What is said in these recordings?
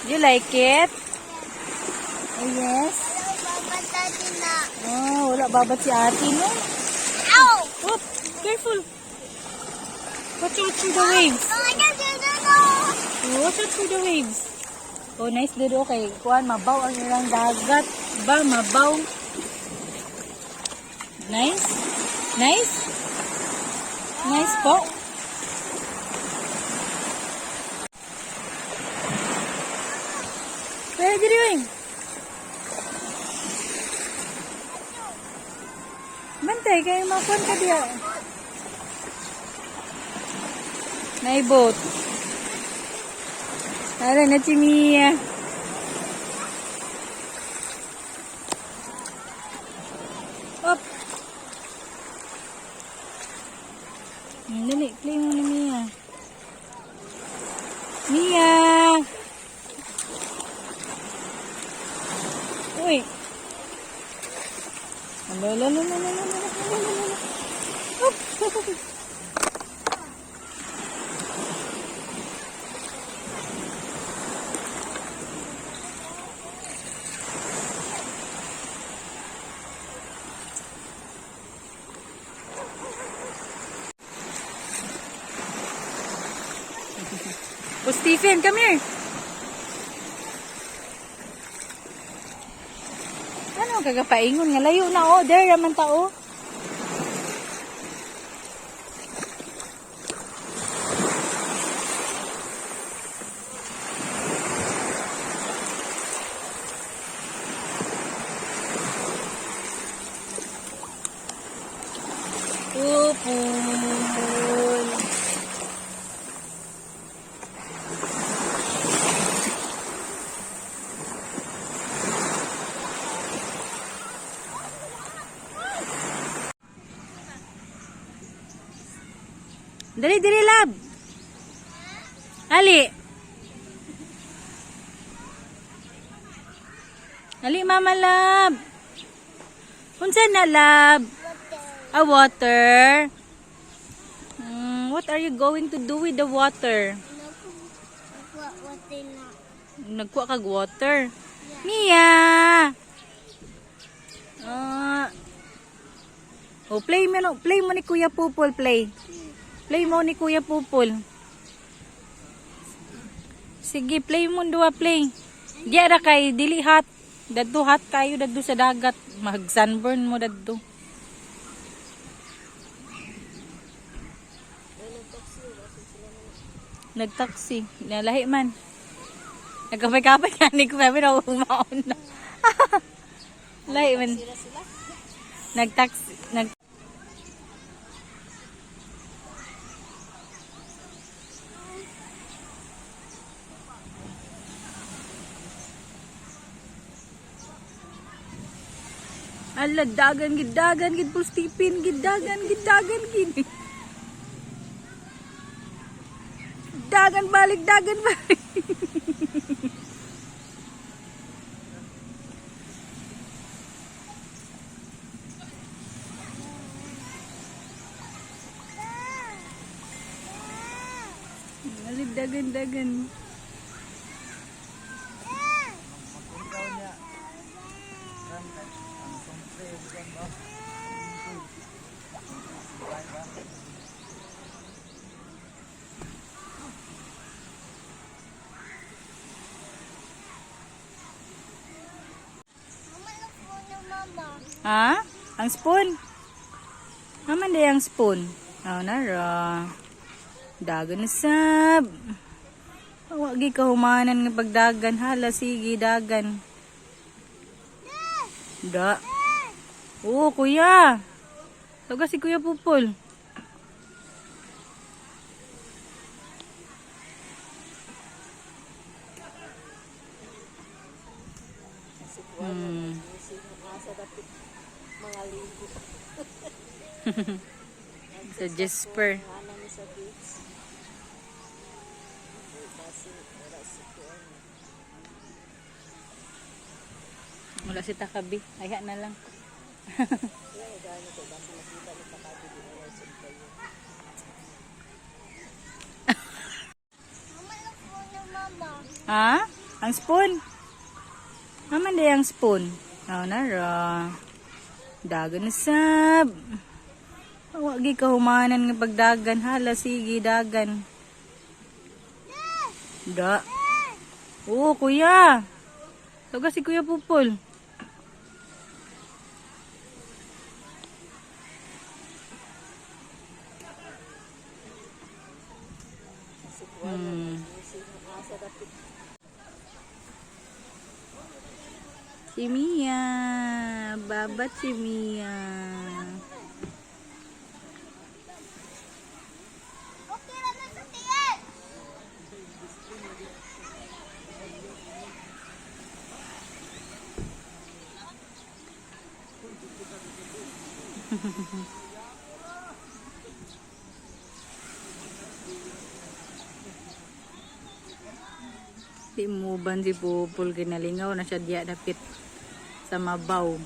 You like it? Oh, yes. Oh, wala babat si ate, no? Ow! Oh, careful. Watch out through the waves. Oh, watch out through the waves. Oh, nice dito kay kuan, mabaw ang ilang dagat. Ba, mabaw. Nice. Nice. Nice po. Where are you doing? Bantay, kayo makuan ka diya. Naibot. Tara na si Mia. Up. Dali, play mo na Mia. Mia! Uy! Up! Oh, Stephen, come here. Ano kagapaingon nga layo na oh, there raman ta oh. Pupul. Dali, dali, lab. Ali. Ali, mama, lab. Unsa na, lab? A water. What are you going to do with the water? Nagkuha kag water. Mia. Oh, play mo ni Kuya Pupul, play. Play mo ni Kuya Pupul. Sige, play mo duwa, play. Diara kay dili hot. Dadto hot kayo dadto sa dagat. Mag sunburn mo dadto. Nagtaksi. Nalahi man. Nagkapay-kapay ka ni ko. Sabi na umaon na. Lahi man. Nagtaksi. Ala, dagan, gid po Stephen, dagan, gid. Dagan balik. Balik, dagan. Ha? Ang spoon? Naman day ang spoon. Oh, nara. Dagan na sab. Wagi ka humanan nga pagdagan. Hala, sige, dagan. Da. Oo, kuya. Taga si Kuya Pupul. Sa Jesper. Wala si Takabi. Aya na lang. Ha? Ang spoon. Naman day ang spoon. Oh, nara. Dagan na sab. Wagi ka humanan nga pagdagan. Hala, sige, dagan. Da. Oo, kuya. Taga si Kuya Pupol. Si Mia. Babat si Mia. Di mo ban si Pupol kinalingaw na siya diya dapit sa mabaw.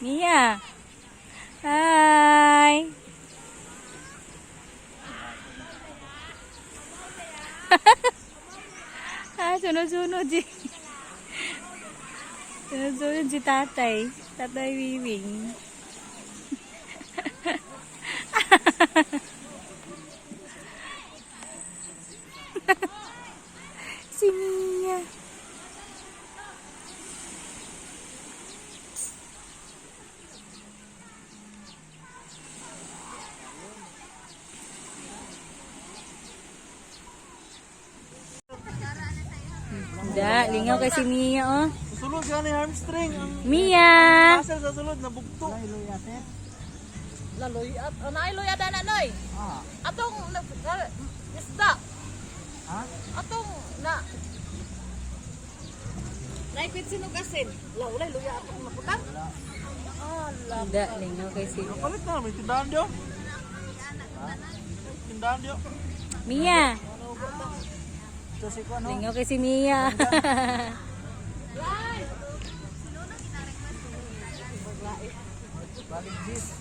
Mia. Hi. Sunod-sunod si sunod-sunod si tatay. Tatay Wiwing. Si Mia. Da, lingaw kay si Mia, oh. Sulod ka ni hamstring. Mia! Muscle sa sulod na bugto. Laloyat. Naay loyat na noy. Atong isda. Ha? Atong na naipit sinugasin. Lawlay loya atong maputan. Da, lingaw kay si Palit na, may tindahan diyo. Tindahan diyo. Mia! Kasi ko ano? Lingaw kay si Mia. Balik jis.